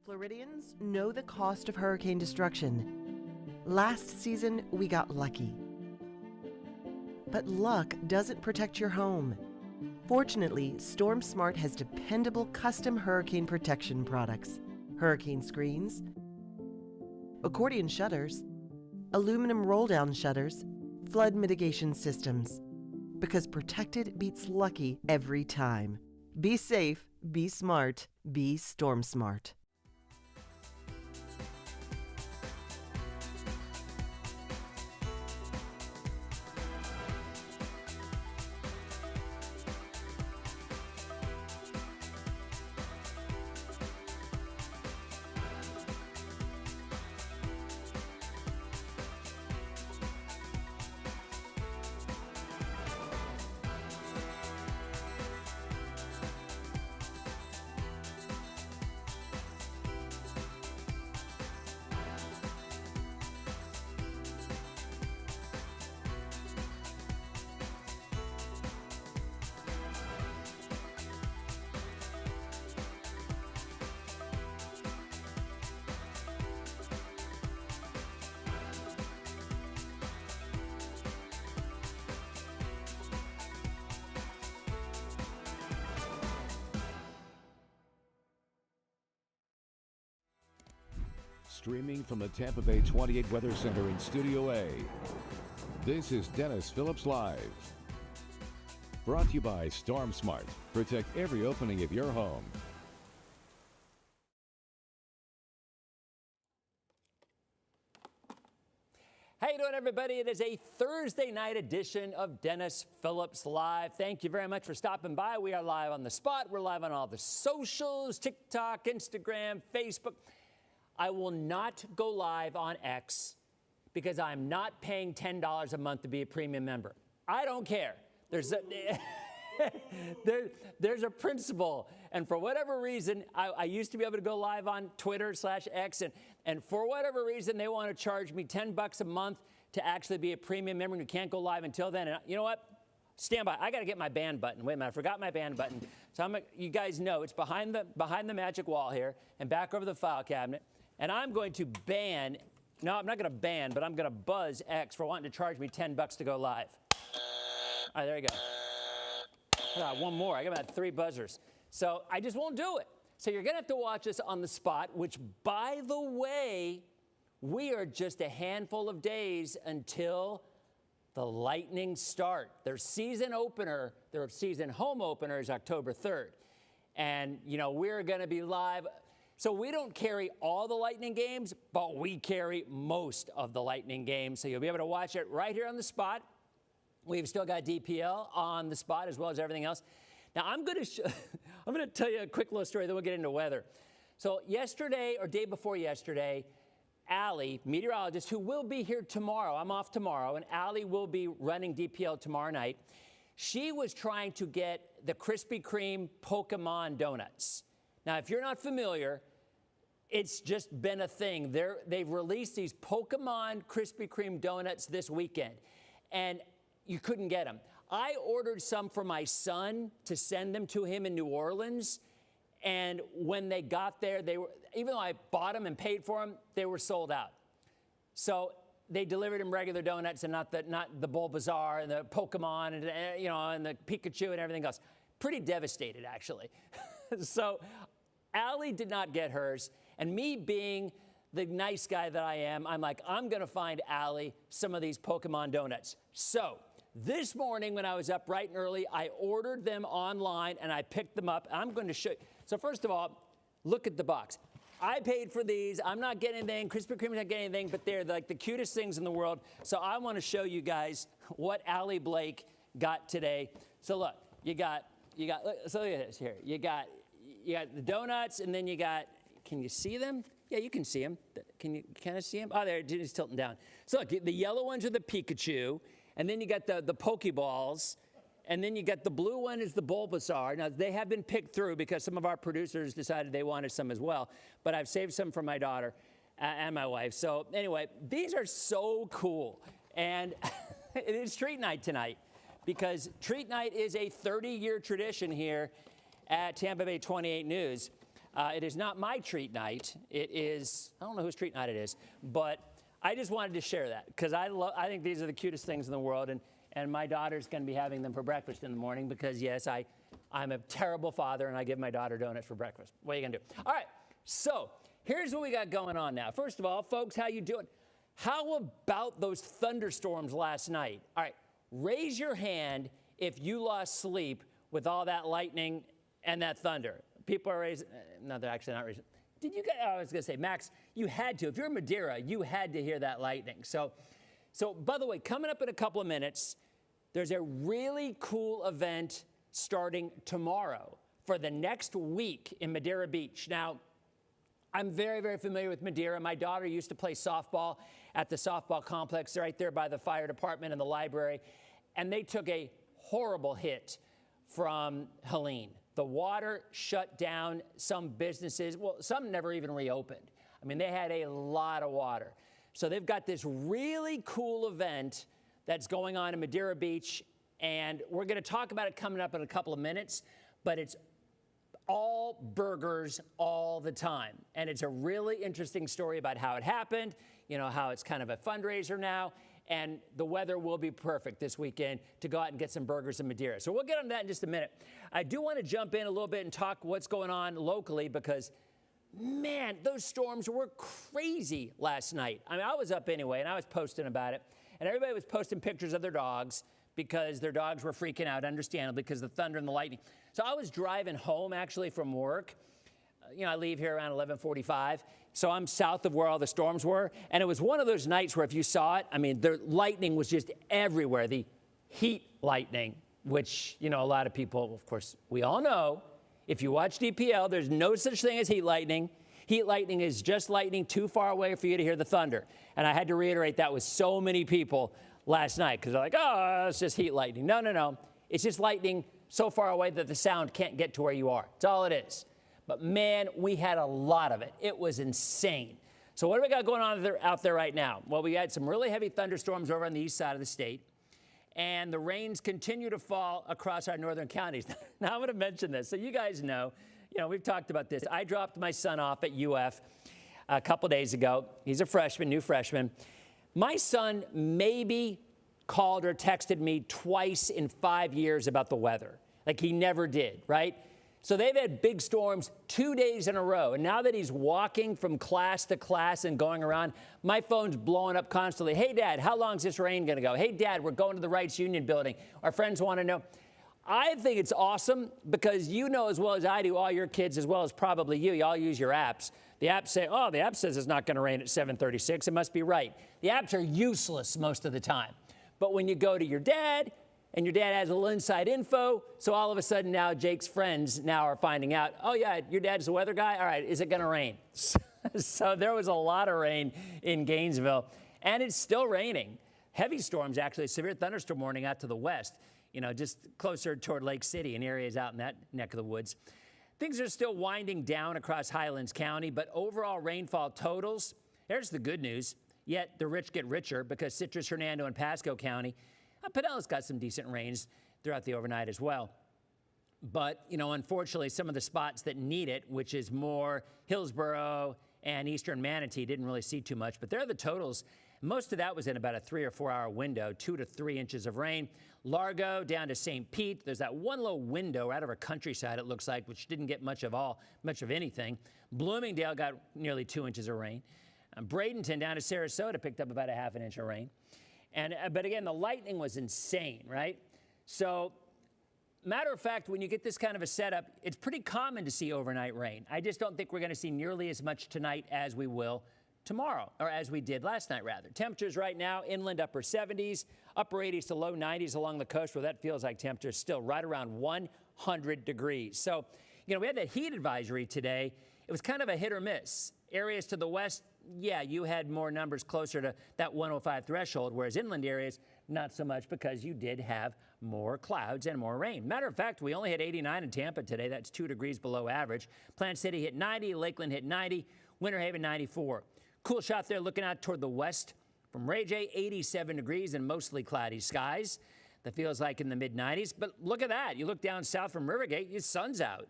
Floridians know the cost of hurricane destruction. Last season, we got lucky. But luck doesn't protect your home. Fortunately, Storm Smart has dependable custom hurricane protection products. Hurricane screens, accordion shutters, aluminum roll-down shutters, flood mitigation systems. Because protected beats lucky every time. Be safe, be smart, be Storm Smart. Streaming from the Tampa Bay 28 Weather Center in Studio A, this is Dennis Phillips Live. Brought to you by Storm Smart. Protect every opening of your home. How you doing, everybody? It is a Thursday night edition of Dennis Phillips Live. Thank you very much for stopping by. We are live on the spot. We're live on all the socials, TikTok, Instagram, Facebook. I will not go live on X because I'm not paying $10 a month to be a premium member. I don't care. There's a principle. And for whatever reason, I used to be able to go live on Twitter/X. And for whatever reason, they want to charge me $10 a month to actually be a premium member. And you can't go live until then. And you know what? Stand by. I got to get my band button. Wait a minute. I forgot my band button. So you guys know it's behind the magic wall here and back over the file cabinet. And I'm going to ban, no, I'm not going to ban, but I'm going to buzz X for wanting to charge me $10 to go live. All right, there you go. I got one more. I got about 3 buzzers. So I just won't do it. So you're going to have to watch us on the spot, which, by the way, we are just a handful of days until the Lightning start. Their season opener, their season home opener is October 3rd. And, you know, we're going to be live. So we don't carry all the Lightning games, but we carry most of the Lightning games. So you'll be able to watch it right here on the spot. We've still got DPL on the spot as well as everything else. Now I'm going to tell you a quick little story, then we'll get into weather. So yesterday or day before yesterday, Allie, meteorologist, who will be here tomorrow, I'm off tomorrow, and Allie will be running DPL tomorrow night. She was trying to get the Krispy Kreme Pokemon donuts. Now, if you're not familiar, it's just been a thing. They've released these Pokemon Krispy Kreme donuts this weekend, and you couldn't get them. I ordered some for my son to send them to him in New Orleans, and when they got there, they were, even though I bought them and paid for them, they were sold out. So they delivered him regular donuts and not the Bulbasaur and the Pokemon and and the Pikachu and everything else. Pretty devastated, actually. So Allie did not get hers, and me being the nice guy that I am, I'm like, I'm going to find Allie some of these Pokemon donuts. So this morning when I was up bright and early, I ordered them online, and I picked them up. I'm going to show you. So first of all, look at the box. I paid for these. I'm not getting anything. Krispy Kreme's not getting anything, but they're like the cutest things in the world. So I want to show you guys what Allie Blake got today. So look, you got, so look at this here. You got the donuts, and then you got, can you see them? Yeah, you can see them. Can you kind of see them? Oh, there, it's tilting down. So look, the yellow ones are the Pikachu, and then you got the Pokeballs, and then you got the blue one is the Bulbasaur. Now, they have been picked through because some of our producers decided they wanted some as well, but I've saved some for my daughter and my wife. So anyway, these are so cool, and it is treat night tonight because treat night is a 30-year tradition here at Tampa Bay 28 News. It is not my treat night. It is, I don't know whose treat night it is, but I just wanted to share that because I think these are the cutest things in the world, and my daughter's going to be having them for breakfast in the morning because, yes, I'm a terrible father, and I give my daughter donuts for breakfast. What are you going to do? All right, so here's what we got going on now. First of all, folks, how you doing? How about those thunderstorms last night? All right, raise your hand if you lost sleep with all that lightning and that thunder. People are raising, no, they're actually not raising. Did you guys, I was going to say, Max, you had to. If you're in Madeira, you had to hear that lightning. So, by the way, coming up in a couple of minutes, there's a really cool event starting tomorrow for the next week in Madeira Beach. Now, I'm very, very familiar with Madeira. My daughter used to play softball at the softball complex right there by the fire department and the library, and they took a horrible hit from Helene. The water shut down some businesses. Well, some never even reopened. I mean, they had a lot of water. So they've got this really cool event that's going on in Madeira Beach, and we're going to talk about it coming up in a couple of minutes, but it's all burgers all the time. And it's a really interesting story about how it happened, you know, how it's kind of a fundraiser now, and the weather will be perfect this weekend to go out and get some burgers in Madeira. So we'll get on that in just a minute. I do want to jump in a little bit and talk what's going on locally because, man, those storms were crazy last night. I mean, I was up anyway, and I was posting about it, and everybody was posting pictures of their dogs because their dogs were freaking out, understandably, because of the thunder and the lightning. So I was driving home, actually, from work. I leave here around 11:45. So I'm south of where all the storms were. And it was one of those nights where if you saw it, I mean, the lightning was just everywhere. The heat lightning, which, a lot of people, of course, we all know. If you watch DPL, there's no such thing as heat lightning. Heat lightning is just lightning too far away for you to hear the thunder. And I had to reiterate that with so many people last night because they're like, oh, it's just heat lightning. No. It's just lightning so far away that the sound can't get to where you are. That's all it is. But, man, we had a lot of it. It was insane. So what do we got going on out there right now? Well, we had some really heavy thunderstorms over on the east side of the state, and the rains continue to fall across our northern counties. Now, I'm going to mention this. So you guys know, we've talked about this. I dropped my son off at UF a couple days ago. He's a freshman, new freshman. My son maybe called or texted me twice in 5 years about the weather. Like he never did, right? So they've had big storms 2 days in a row. And now that he's walking from class to class and going around, my phone's blowing up constantly. Hey, Dad, how long is this rain going to go? Hey, Dad, we're going to the Rights Union building. Our friends want to know. I think it's awesome because you know as well as I do, all your kids, as well as probably you all use your apps. The apps say, oh, the app says it's not going to rain at 7:36. It must be right. The apps are useless most of the time. But when you go to your dad, and your dad has a little inside info, so all of a sudden now Jake's friends now are finding out, oh, yeah, your dad's the weather guy? All right, is it going to rain? So there was a lot of rain in Gainesville, and it's still raining. Heavy storms, actually, severe thunderstorm warning out to the west, just closer toward Lake City and areas out in that neck of the woods. Things are still winding down across Highlands County, but overall rainfall totals, here's the good news, yet the rich get richer because Citrus, Hernando, and Pasco County, Pinellas got some decent rains throughout the overnight as well. But, unfortunately, some of the spots that need it, which is more Hillsborough and eastern Manatee, didn't really see too much. But there are the totals. Most of that was in about a 3 or 4 hour window, 2 to 3 inches of rain. Largo down to St. Pete. There's that one little window out of our countryside, it looks like, which didn't get much of anything. Bloomingdale got nearly 2 inches of rain. Bradenton down to Sarasota picked up about a half an inch of rain. But again, the lightning was insane, right? So, matter of fact, when you get this kind of a setup, it's pretty common to see overnight rain. I just don't think we're going to see nearly as much tonight as we will tomorrow, or as we did last night, rather. Temperatures right now, inland upper 70s, upper 80s to low 90s along the coast, where that feels like temperatures still right around 100 degrees. So, we had that heat advisory today. It was kind of a hit or miss. Areas to the west, yeah, you had more numbers closer to that 105 threshold, whereas inland areas, not so much because you did have more clouds and more rain. Matter of fact, we only hit 89 in Tampa today. That's 2 degrees below average. Plant City hit 90, Lakeland hit 90, Winter Haven 94. Cool shot there looking out toward the west from Ray J, 87 degrees and mostly cloudy skies. That feels like in the mid-90s. But look at that. You look down south from Rivergate, the sun's out.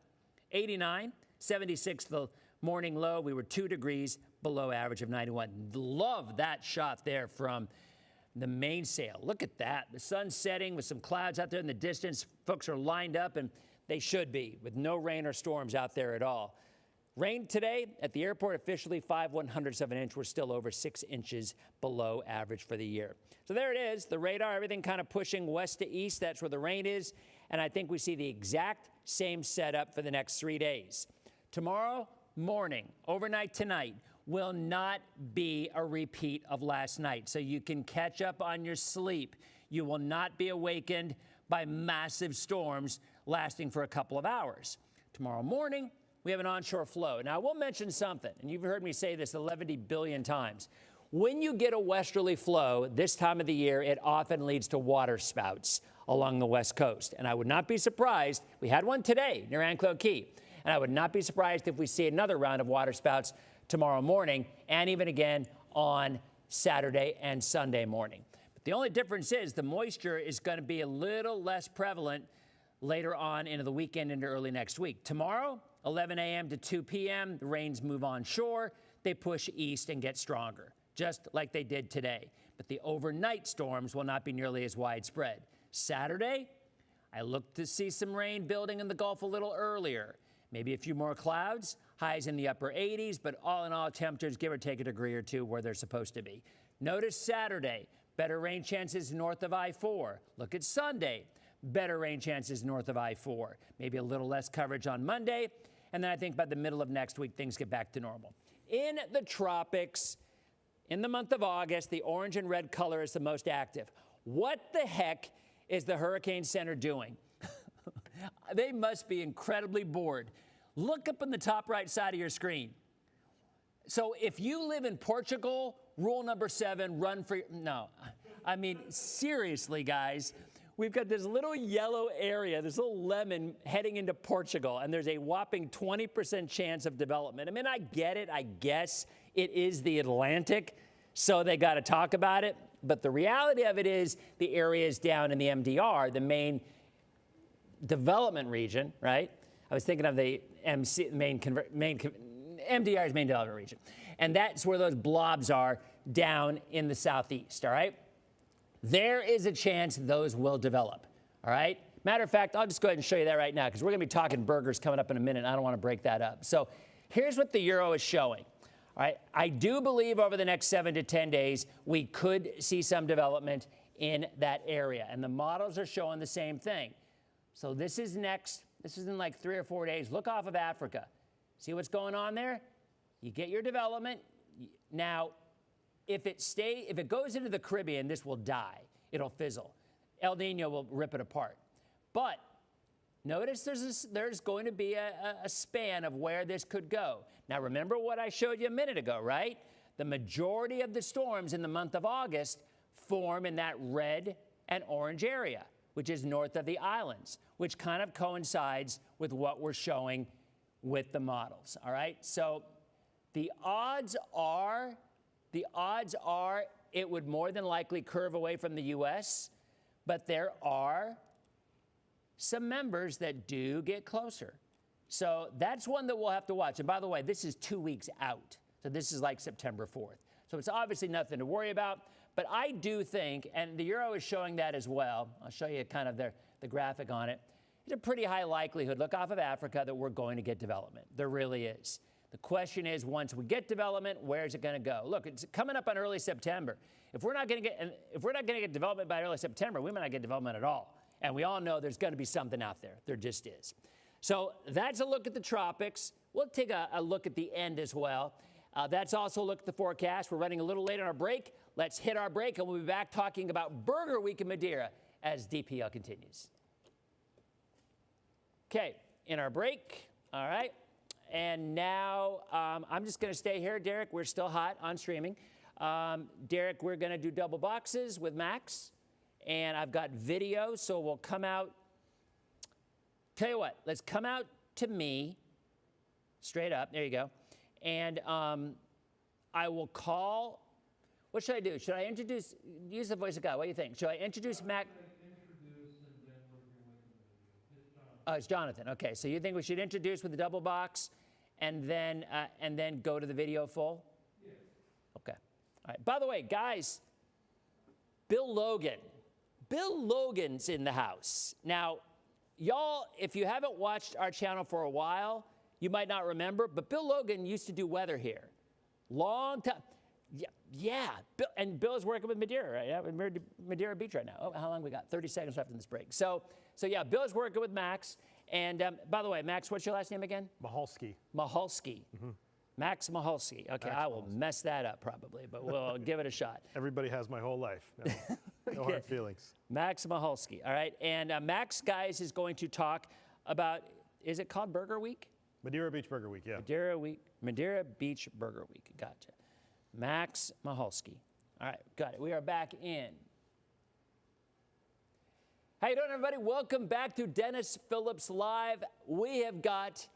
89. 76 the morning low. We were 2 degrees below average of 91. Love that shot there from the mainsail. Look at that. The sun's setting with some clouds out there in the distance. Folks are lined up, and they should be, with no rain or storms out there at all. Rain today at the airport, officially 5/100ths of an inch. We're still over 6 inches below average for the year. So there it is, the radar, everything kind of pushing west to east. That's where the rain is. And I think we see the exact same setup for the next 3 days. Tomorrow morning, overnight tonight, will not be a repeat of last night. So you can catch up on your sleep. You will not be awakened by massive storms lasting for a couple of hours. Tomorrow morning, we have an onshore flow. Now, I will mention something, and you've heard me say this 11 billion times. When you get a westerly flow this time of the year, it often leads to water spouts along the west coast. And I would not be surprised, we had one today near Anclote Key, and I would not be surprised if we see another round of water spouts tomorrow morning and even again on Saturday and Sunday morning. But the only difference is the moisture is going to be a little less prevalent later on into the weekend into early next week. Tomorrow, 11 a.m. to 2 p.m., the rains move onshore. They push east and get stronger, just like they did today. But the overnight storms will not be nearly as widespread. Saturday, I look to see some rain building in the Gulf a little earlier. Maybe a few more clouds, highs in the upper 80s, but all in all, temperatures give or take a degree or two where they're supposed to be. Notice Saturday, better rain chances north of I-4. Look at Sunday, better rain chances north of I-4. Maybe a little less coverage on Monday, and then I think by the middle of next week, things get back to normal. In the tropics, in the month of August, the orange and red color is the most active. What the heck is the Hurricane Center doing? They must be incredibly bored. Look up in the top right side of your screen. So if you live in Portugal, rule number 7, run for, no. I mean, seriously, guys. We've got this little yellow area, this little lemon heading into Portugal, and there's a whopping 20% chance of development. I mean, I get it. I guess it is the Atlantic, so they got to talk about it. But the reality of it is the area is down in the MDR, the main development region, right? I was thinking of the MDR's main development region. And that's where those blobs are down in the southeast, all right? There is a chance those will develop, all right? Matter of fact, I'll just go ahead and show you that right now because we're going to be talking burgers coming up in a minute, and I don't want to break that up. So here's what the Euro is showing, all right? I do believe over the next 7 to 10 days, we could see some development in that area, and the models are showing the same thing. So this is next. This is in like 3 or 4 days. Look off of Africa. See what's going on there? You get your development. Now, if it goes into the Caribbean, this will die. It'll fizzle. El Nino will rip it apart. But notice there's going to be a span of where this could go. Now, remember what I showed you a minute ago, right? The majority of the storms in the month of August form in that red and orange area, which is north of the islands, which kind of coincides with what we're showing with the models, all right? So the odds are it would more than likely curve away from the U.S., but there are some members that do get closer. So that's one that we'll have to watch. And by the way, this is 2 weeks out. So this is like September 4th. So it's obviously nothing to worry about. But I do think, and the Euro is showing that as well. I'll show you kind of the graphic on it. There's a pretty high likelihood, look off of Africa, that we're going to get development. There really is. The question is, once we get development, where's it going to go? Look, it's coming up on early September. If we're not going to get development by early September, we might not get development at all. And we all know there's going to be something out there. There just is. So that's a look at the tropics. We'll take a look at the end as well. That's also a look at the forecast. We're running a little late on our break. Let's hit our break, and we'll be back talking about Burger Week in Madeira as DPL continues. Okay, in our break, all right. And now I'm just going to stay here, Derek. We're still hot on streaming. Derek, we're going to do double boxes with Max, and I've got video, so we'll come out. Tell you what, let's come out to me, straight up. There you go. And I will call. What should I do? Should I use the voice of God? What do you think? Should I introduce Max? Oh, it's Jonathan. Okay, so you think we should introduce with the double box, and then go to the video full? Yes. Okay. All right. By the way, guys, Bill Logan's in the house. Now, y'all, if you haven't watched our channel for a while, you might not remember, but Bill Logan used to do weather here. Long time. Yeah. Bill is working with Madeira, right? Yeah, Madeira Beach right now. Oh, how long we got? 30 seconds left in this break. So yeah, Bill is working with Max. And by the way, Max, what's your last name again? Mahalski. Mahalski. Mm-hmm. Max Mahalski. Okay, I will mess that up probably, but we'll give it a shot. Everybody has my whole life. No hard feelings. Max Mahalski. All right. And Max, guys, is going to talk about, is it called Burger Week? Madeira Beach Burger Week, yeah. Madeira Beach Burger Week. Gotcha. Max Mahalski. All right, got it. We are back in. How you doing, everybody? Welcome back to Dennis Phillips Live. We have got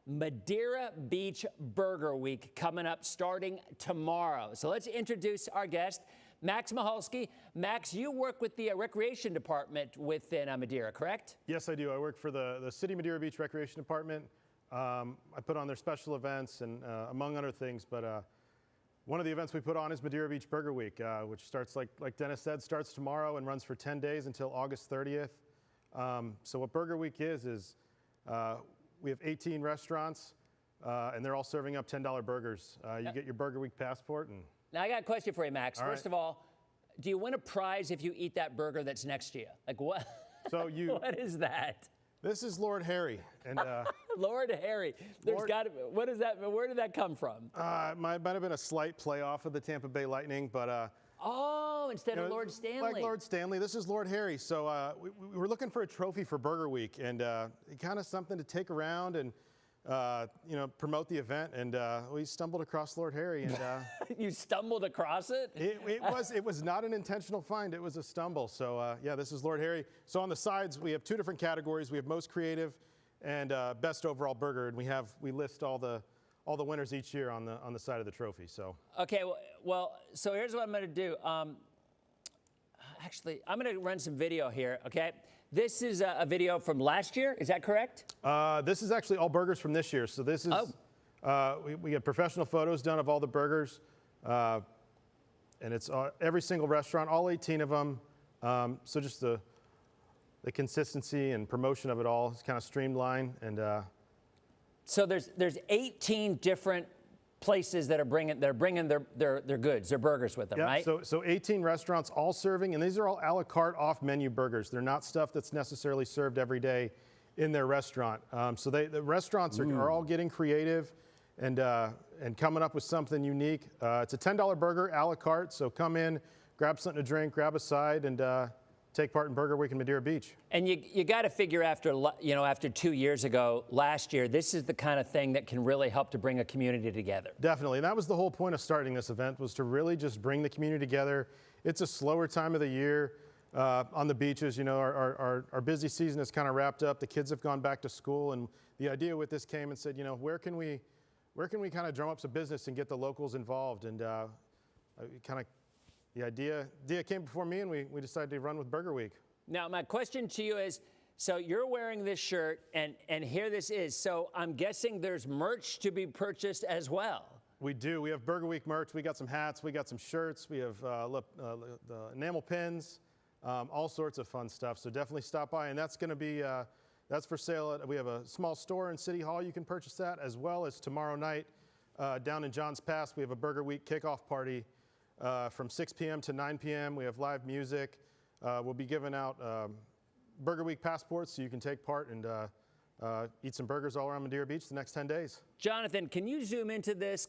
Madeira Beach Burger Week coming up starting tomorrow. So let's introduce our guest, Max Mahalski. Max, you work with the Recreation Department within Madeira, correct? Yes, I do. I work for the City Madeira Beach Recreation Department. I put on their special events and among other things, but one of the events we put on is Madeira Beach Burger Week, which starts, like Dennis said, starts tomorrow and runs for 10 days until August 30th. So what Burger Week is we have 18 restaurants, and they're all serving up $10 burgers. You get your Burger Week passport. And now, I got a question for you, Max. First of all, do you win a prize if you eat that burger that's next to you? Like what? So what is that? This is Lord Harry, and Lord Harry. What is that? Where did that come from? Might have been a slight play off of the Tampa Bay Lightning, but oh, instead of Lord Stanley. Like Lord Stanley, this is Lord Harry. So we were looking for a trophy for Burger Week, and kind of something to take around and promote the event. And we stumbled across Lord Harry, and you stumbled across it? It was not an intentional find. It was a stumble. So yeah, this is Lord Harry. So on the sides, we have two different categories. We have most creative and best overall burger, and we list all the winners each year on the side of the trophy. So okay, well, so here's what I'm going to do. Actually, I'm going to run some video here. Okay, this is a video from last year. Is that correct? This is actually all burgers from this year. So this is we get professional photos done of all the burgers, and it's every single restaurant, all 18 of them. So just the consistency and promotion of it all is kind of streamlined and. So there's 18 different places that are bringing their goods, their burgers with them, yeah, right? So 18 restaurants all serving, and these are all a la carte off-menu burgers. They're not stuff that's necessarily served every day in their restaurant. So the restaurants are all getting creative and coming up with something unique. It's a $10 burger a la carte, so come in, grab something to drink, grab a side, and take part in Burger Week in Madeira Beach. And you got to figure after 2 years ago, last year, this is the kind of thing that can really help to bring a community together. Definitely, and that was the whole point of starting this event, was to really just bring the community together. It's a slower time of the year on the beaches. Our busy season is kind of wrapped up. The kids have gone back to school, and the idea with this came and said, where can we kind of drum up some business and get the locals involved? And the idea came before me, and we decided to run with Burger Week. Now, my question to you is, so you're wearing this shirt, and here this is. So I'm guessing there's merch to be purchased as well. We do. We have Burger Week merch. We got some hats. We got some shirts. We have the enamel pins, all sorts of fun stuff. So definitely stop by, and that's going to be that's for sale. We have a small store in City Hall. You can purchase that, as well as tomorrow night down in Johns Pass. We have a Burger Week kickoff party. From 6 p.m. to 9 p.m. We have live music. We'll be giving out Burger Week passports so you can take part and eat some burgers all around Madeira Beach the next 10 days. Jonathan, can you zoom into this?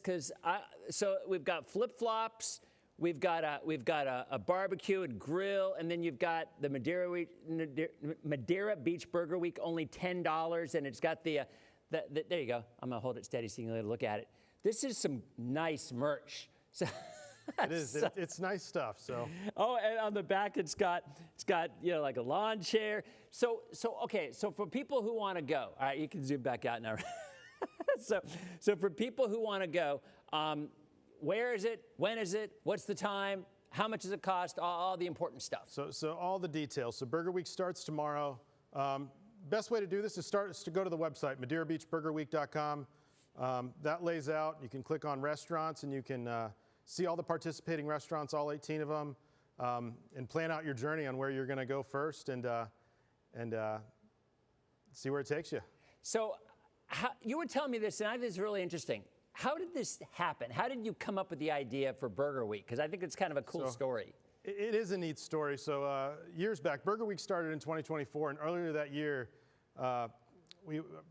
So we've got flip-flops, we've got a barbecue and grill, and then you've got the Madeira Beach Burger Week, only $10, and it's got there you go. I'm gonna hold it steady so you can look at it. This is some nice merch. So. It is. It's nice stuff. So. Oh, and on the back, it's got like a lawn chair. So okay. So for people who want to go, all right, you can zoom back out now. so for people who want to go, where is it? When is it? What's the time? How much does it cost? All the important stuff. So all the details. So Burger Week starts tomorrow. Best way to do this is to go to the website, MadeiraBeachBurgerWeek.com. That lays out. You can click on restaurants, and you can see all the participating restaurants, all 18 of them, and plan out your journey on where you're going to go first, and see where it takes you. So you were telling me this, and I think it's really interesting. How did this happen? How did you come up with the idea for Burger Week? Because I think it's kind of a cool story. It is a neat story. So years back, Burger Week started in 2024, and earlier that year,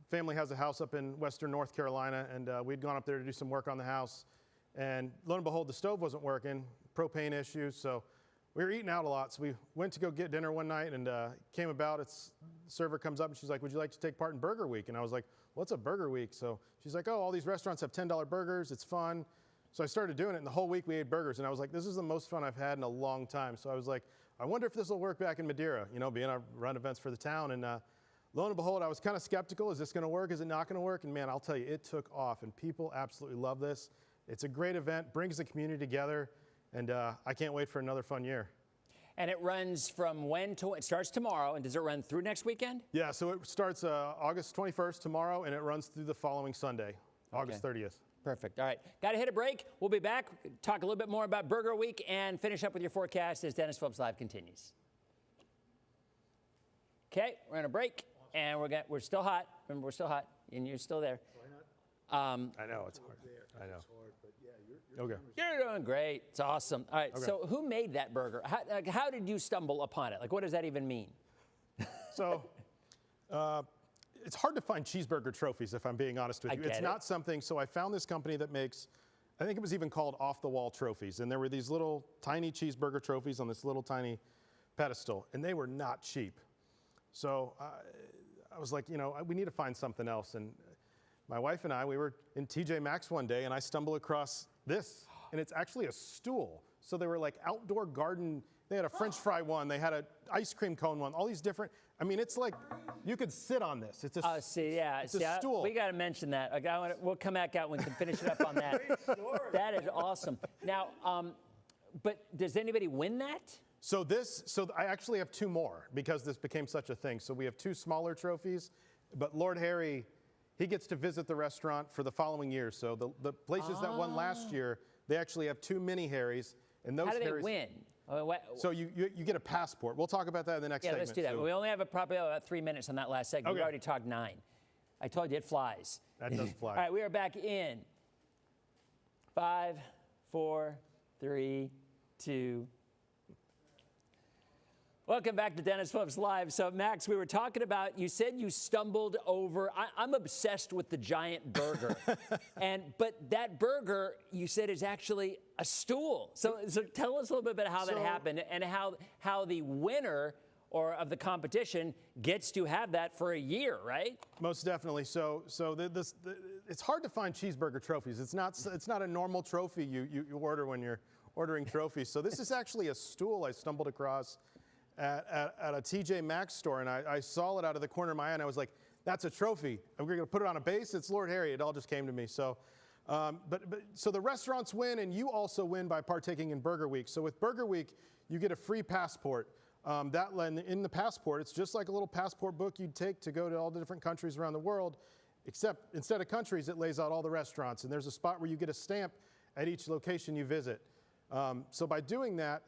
family has a house up in western North Carolina, and we'd gone up there to do some work on the house. And lo and behold, the stove wasn't working, propane issues. So we were eating out a lot. So we went to go get dinner one night, and came about. The server comes up, and she's like, "Would you like to take part in Burger Week?" And I was like, "What's a Burger Week?" So she's like, "Oh, all these restaurants have $10 burgers. It's fun." So I started doing it, and the whole week we ate burgers. And I was like, this is the most fun I've had in a long time. So I was like, I wonder if this will work back in Madeira, being I run events for the town. And lo and behold, I was kind of skeptical. Is this going to work? Is it not going to work? And man, I'll tell you, it took off, and people absolutely love this. It's a great event, brings the community together, and I can't wait for another fun year. And it runs from when to when? It starts tomorrow, and does it run through next weekend? Yeah, so it starts August 21st tomorrow, and it runs through the following Sunday, August 30th. Perfect. All right. Got to hit a break. We'll be back. Talk a little bit more about Burger Week and finish up with your forecast as Dennis Phillips Live continues. Okay, we're on a break, and we're still hot. Remember, we're still hot, and you're still there. I know, it's hard. I know. Okay. You're doing great. It's awesome. All right, so who made that burger? How did you stumble upon it? Like, what does that even mean? So, it's hard to find cheeseburger trophies, if I'm being honest with you. It's not something, so I found this company that makes, I think it was even called off-the-wall trophies, and there were these little tiny cheeseburger trophies on this little tiny pedestal, and they were not cheap. So I was like, we need to find something else, and my wife and I, we were in TJ Maxx one day, and I stumbled across this, and it's actually a stool. So they were like outdoor garden. They had a French fry one. They had an ice cream cone one. All these different. I mean, it's like you could sit on this. It's a it's a stool. We got to mention that. We'll come back out when we can finish it up on that. That is awesome. Now, but does anybody win that? So I actually have two more because this became such a thing. So we have two smaller trophies, but Lord Harry, he gets to visit the restaurant for the following year. So the places that won last year, they actually have two mini Harrys, and those How do they Harrys win? So you get a passport. We'll talk about that in the next segment. Yeah, let's do that. So we only have probably about 3 minutes on that last segment. Okay. We already talked 9. I told you it flies. That does fly. All right, we are back in 5, 4, 3, 2. Welcome back to Dennis Phillips Live. So, Max, we were talking about, you said you stumbled over, I'm obsessed with the giant burger. But that burger, you said, is actually a stool. So tell us a little bit about how that happened and how the winner of the competition gets to have that for a year, right? Most definitely. So it's hard to find cheeseburger trophies. It's not a normal trophy you order when you're ordering trophies. So this is actually a stool I stumbled across at a TJ Maxx store, and I saw it out of the corner of my eye, and I was like, that's a trophy. I'm going to put it on a base. It's Lord Harry. It all just came to me. So, so the restaurants win, and you also win by partaking in Burger Week. So with Burger Week, you get a free passport. In the passport, it's just like a little passport book you'd take to go to all the different countries around the world, except instead of countries, it lays out all the restaurants, and there's a spot where you get a stamp at each location you visit. So by doing that,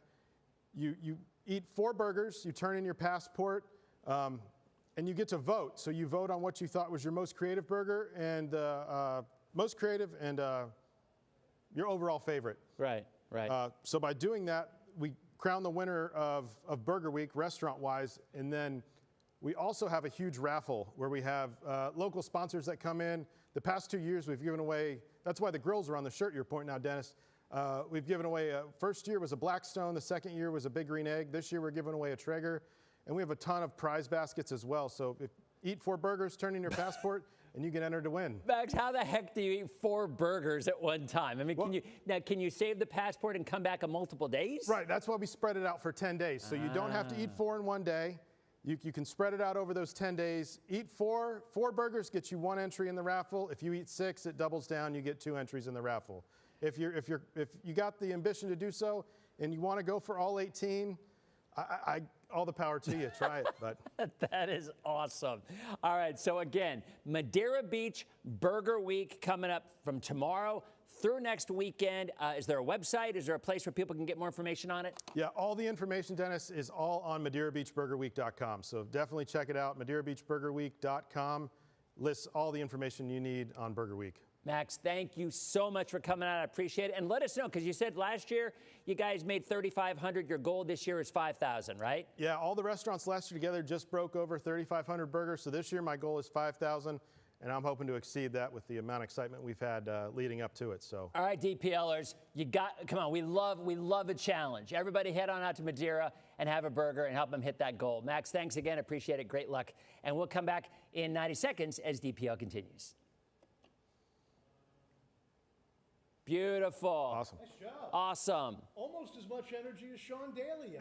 you eat 4 burgers, you turn in your passport, and you get to vote. So you vote on what you thought was your most creative burger and your overall favorite. Right. So by doing that, we crown the winner of Burger Week restaurant-wise, and then we also have a huge raffle where we have local sponsors that come in. The past 2 years we've given away, that's why the grills are on the shirt you're pointing out, Dennis. We've given away, first year was a Blackstone, the second year was a Big Green Egg. This year we're giving away a Traeger, and we have a ton of prize baskets as well. So eat 4 burgers, turn in your passport, and you get entered to win. Max, how the heck do you eat 4 burgers at one time? I mean, can you save the passport and come back in multiple days? Right, that's why we spread it out for 10 days. So you don't have to eat 4 in one day. You can spread it out over those 10 days. Eat 4 burgers gets you 1 entry in the raffle. If you eat 6, it doubles down. You get 2 entries in the raffle. If you got the ambition to do so and you want to go for all 18, all the power to you. Try it, but That is awesome. All right, so again, Madeira Beach Burger Week coming up from tomorrow through next weekend. Is there a website? Is there a place where people can get more information on it? yeah, all the information, Dennis, is all on MadeiraBeachBurgerWeek.com. So definitely check it out. MadeiraBeachBurgerWeek.com lists all the information you need on Burger Week. Max, thank you so much for coming out. I appreciate it. And let us know, because you said last year you guys made 3,500. Your goal this year is 5,000, right? Yeah, all the restaurants last year together just broke over 3,500 burgers. So this year my goal is 5,000, and I'm hoping to exceed that with the amount of excitement we've had leading up to it. So. All right, DPLers, come on, we love a challenge. Everybody head on out to Madeira and have a burger and help them hit that goal. Max, thanks again. Appreciate it. Great luck. And we'll come back in 90 seconds as DPL continues. Beautiful. Awesome. Nice job. Awesome. Almost as much energy as Sean Daly.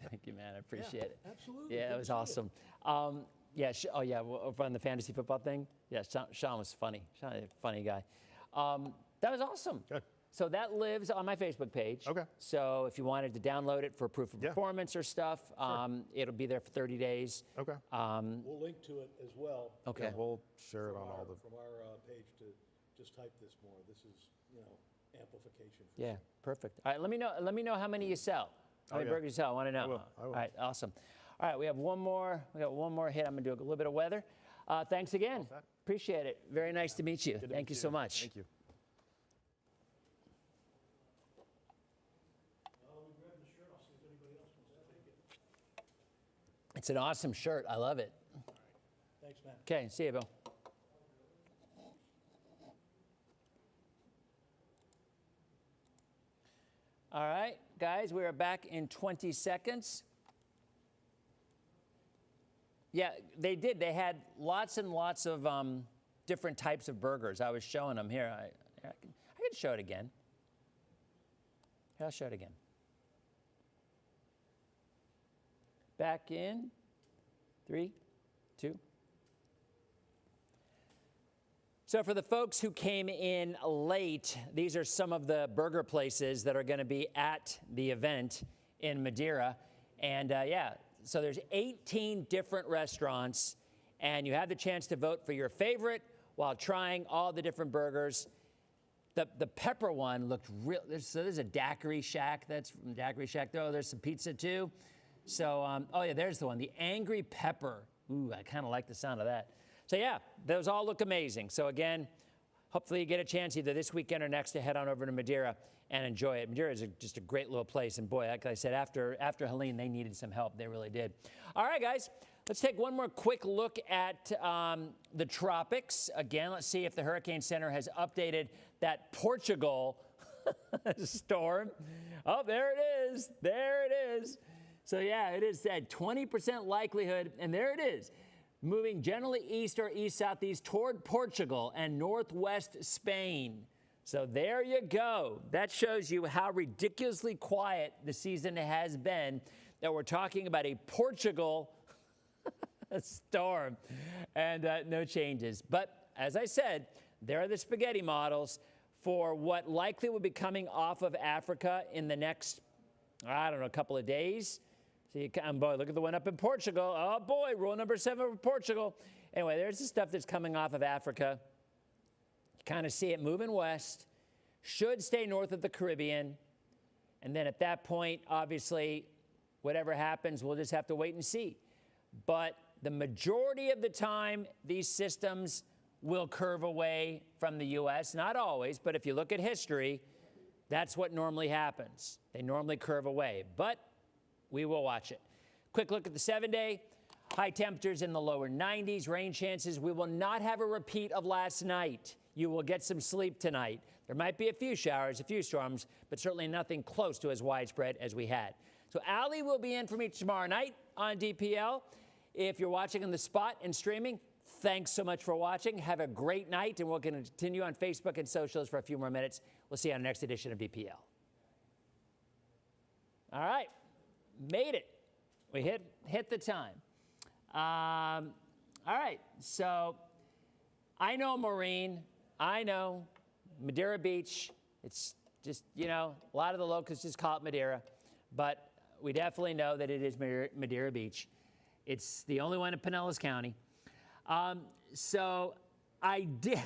Thank you, man. I appreciate it. Absolutely. Yeah, Good it was to see you. awesome. Yeah, over on the fantasy football thing. Yeah, Sean was funny. Sean, a funny guy. That was awesome. Good. So that lives on my Facebook page. Okay. So if you wanted to download it for proof of Yeah. performance or stuff, it'll be there for 30 days. Okay. We'll link to it as well. Okay. Yeah, we'll share it on all the. From our page to just type this more. This is, amplification. Yeah, perfect. All right, let me know how many you sell. How many yeah. burgers you sell? I want to know. I will. All right, awesome. All right, we got one more hit. I'm gonna do a little bit of weather. Thanks again. set. Appreciate it. Very nice to meet you. Good to Thank meet you so much. Thank you. It's an awesome shirt. I love it. Thanks, man. Okay, see you, Bill. All right, guys, we are back in 20 seconds. Yeah, they did. They had lots and lots of different types of burgers. I was showing them here. I can show it again. Here, I'll show it again. Back in 3, 2. So for the folks who came in late, these are some of the burger places that are going to be at the event in Madeira. And yeah, so there's 18 different restaurants, and you have the chance to vote for your favorite while trying all the different burgers. The pepper one looked real. So there's a daiquiri shack. That's from Daiquiri Shack. Oh, there's some pizza too. So, oh yeah, there's the one, the angry pepper. Ooh, I kind of like the sound of that. So yeah, those all look amazing. So again, hopefully you get a chance either this weekend or next to head on over to Madeira and enjoy it. Madeira is just a great little place. And boy, like I said, after Helene, they needed some help. They really did. All right, guys, let's take one more quick look at the tropics. Again, let's see if the Hurricane Center has updated that Portugal storm. Oh, there it is. There it is. So yeah, it is at 20% likelihood, and there it is, moving generally east or east-southeast toward Portugal and northwest Spain. So there you go. That shows you how ridiculously quiet the season has been, that we're talking about a Portugal storm and no changes. But as I said, there are the spaghetti models for what likely will be coming off of Africa in the next, I don't know, couple of days. So you can, boy, look at the one up in Portugal. Oh boy, rule number 7 for Portugal. Anyway, there's the stuff that's coming off of Africa. You kind of see it moving west. Should stay north of the Caribbean. And then at that point, obviously, whatever happens, we'll just have to wait and see. But the majority of the time, these systems will curve away from the U.S. Not always, but if you look at history, that's what normally happens. They normally curve away. But we will watch it. Quick look at the 7-day. High temperatures in the lower 90s. Rain chances. We will not have a repeat of last night. You will get some sleep tonight. There might be a few showers, a few storms, but certainly nothing close to as widespread as we had. So Allie will be in for me tomorrow night on DPL. If you're watching on the spot and streaming, thanks so much for watching. Have a great night, and we're going to continue on Facebook and socials for a few more minutes. We'll see you on the next edition of DPL. All right. Made it. We hit the time. All right. So I know Maureen. I know Madeira Beach. It's just, a lot of the locals just call it Madeira. But we definitely know that it is Madeira Beach. It's the only one in Pinellas County. So I did,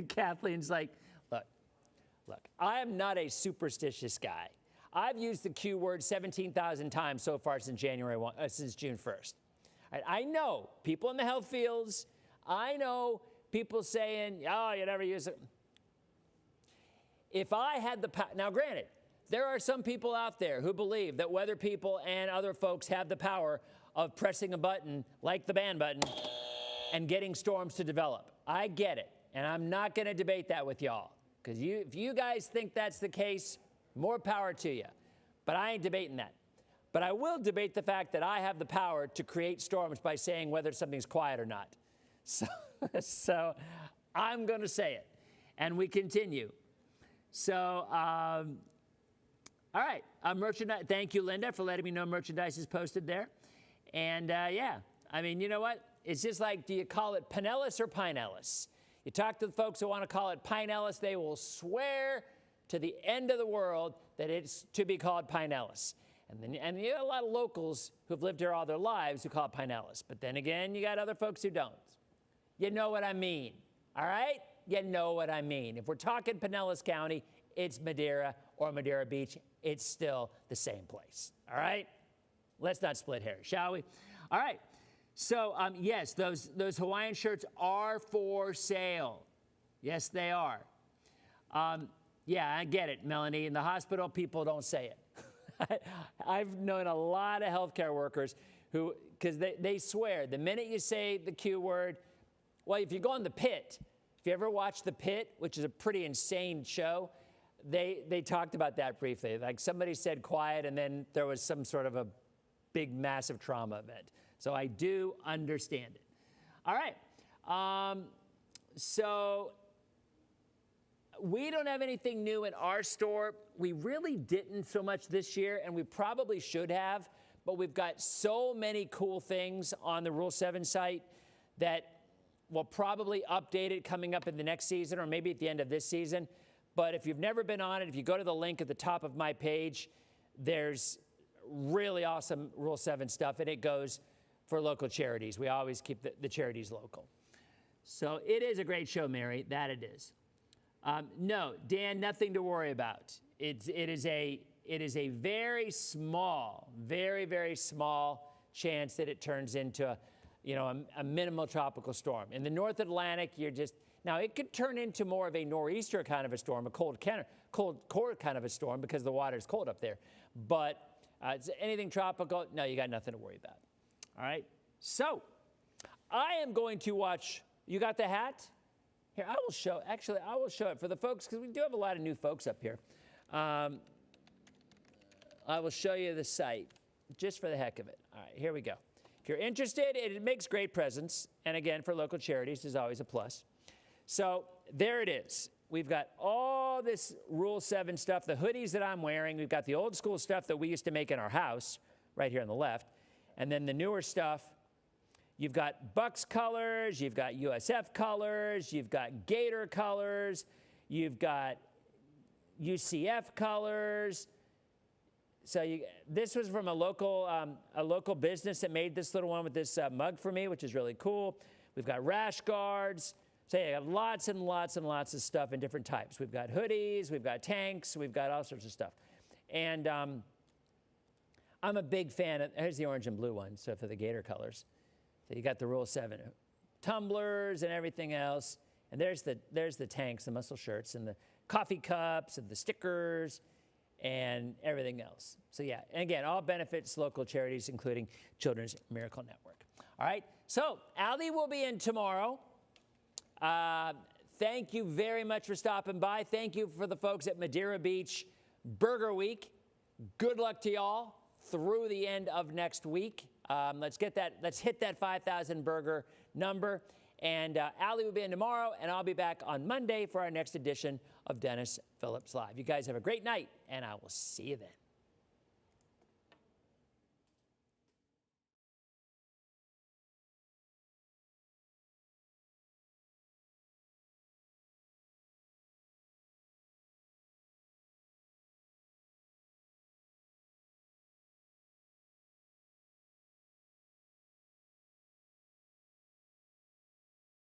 Kathleen's like, look, I am not a superstitious guy. I've used the Q word 17,000 times so far since June 1st. Right, I know people in the health fields, I know people saying, oh, you never use it. If I had the power, now granted, there are some people out there who believe that weather people and other folks have the power of pressing a button like the ban button and getting storms to develop. I get it, and I'm not going to debate that with y'all, because if you guys think that's the case, more power to you. But I ain't debating that. But I will debate the fact that I have the power to create storms by saying whether something's quiet or not. So I'm going to say it, and we continue. So, all right, merchandise. Thank you, Linda, for letting me know merchandise is posted there. And yeah, I mean, you know what? It's just like, do you call it Pinellas or Pinellas? You talk to the folks who want to call it Pinellas, they will swear to the end of the world that it's to be called Pinellas. And you got a lot of locals who've lived here all their lives who call it Pinellas. But then again, you got other folks who don't. You know what I mean, all right? You know what I mean. If we're talking Pinellas County, it's Madeira or Madeira Beach. It's still the same place, all right? Let's not split hairs, shall we? All right. So, yes, those Hawaiian shirts are for sale. Yes, they are. Yeah, I get it, Melanie. In the hospital, people don't say it. I've known a lot of healthcare workers who, because they swear, the minute you say the Q word, well, if you go in the pit, if you ever watch The Pit, which is a pretty insane show, they talked about that briefly. Like somebody said quiet, and then there was some sort of a big, massive trauma event. So I do understand it. All right. So we don't have anything new in our store. We really didn't so much this year, and we probably should have, but we've got so many cool things on the Rule 7 site that we'll probably update it coming up in the next season or maybe at the end of this season. But if you've never been on it, if you go to the link at the top of my page, there's really awesome Rule 7 stuff, and it goes for local charities. We always keep the charities local. So it is a great show, Mary. That it is. No, Dan, nothing to worry about. It is a very small, very, very small chance that it turns into a minimal tropical storm. In the North Atlantic, now it could turn into more of a nor'easter kind of a storm, a cold core kind of a storm because the water is cold up there. But it's anything tropical, no, you got nothing to worry about. All right, so I am going to watch, you got the hat? Here, I will show it for the folks, because we do have a lot of new folks up here. I will show you the site, just for the heck of it. All right, here we go. If you're interested, it makes great presents, and again, for local charities is always a plus. So there it is. We've got all this Rule 7 stuff, the hoodies that I'm wearing. We've got the old school stuff that we used to make in our house, right here on the left. And then the newer stuff, you've got Bucks colors, you've got USF colors, you've got Gator colors, you've got UCF colors. So this was from a local business that made this little one with this mug for me, which is really cool. We've got rash guards. So yeah, lots and lots and lots of stuff in different types. We've got hoodies, we've got tanks, we've got all sorts of stuff. And I'm a big fan of, here's the orange and blue one, so for the Gator colors. So you got the Rule 7 tumblers and everything else. And there's the tanks, the muscle shirts, and the coffee cups, and the stickers, and everything else. So yeah, and again, all benefits local charities, including Children's Miracle Network. All right, so Allie will be in tomorrow. Thank you very much for stopping by. Thank you for the folks at Madeira Beach Burger Week. Good luck to y'all through the end of next week. Let's hit that 5,000 burger number. And Allie will be in tomorrow, and I'll be back on Monday for our next edition of Dennis Phillips Live. You guys have a great night, and I will see you then.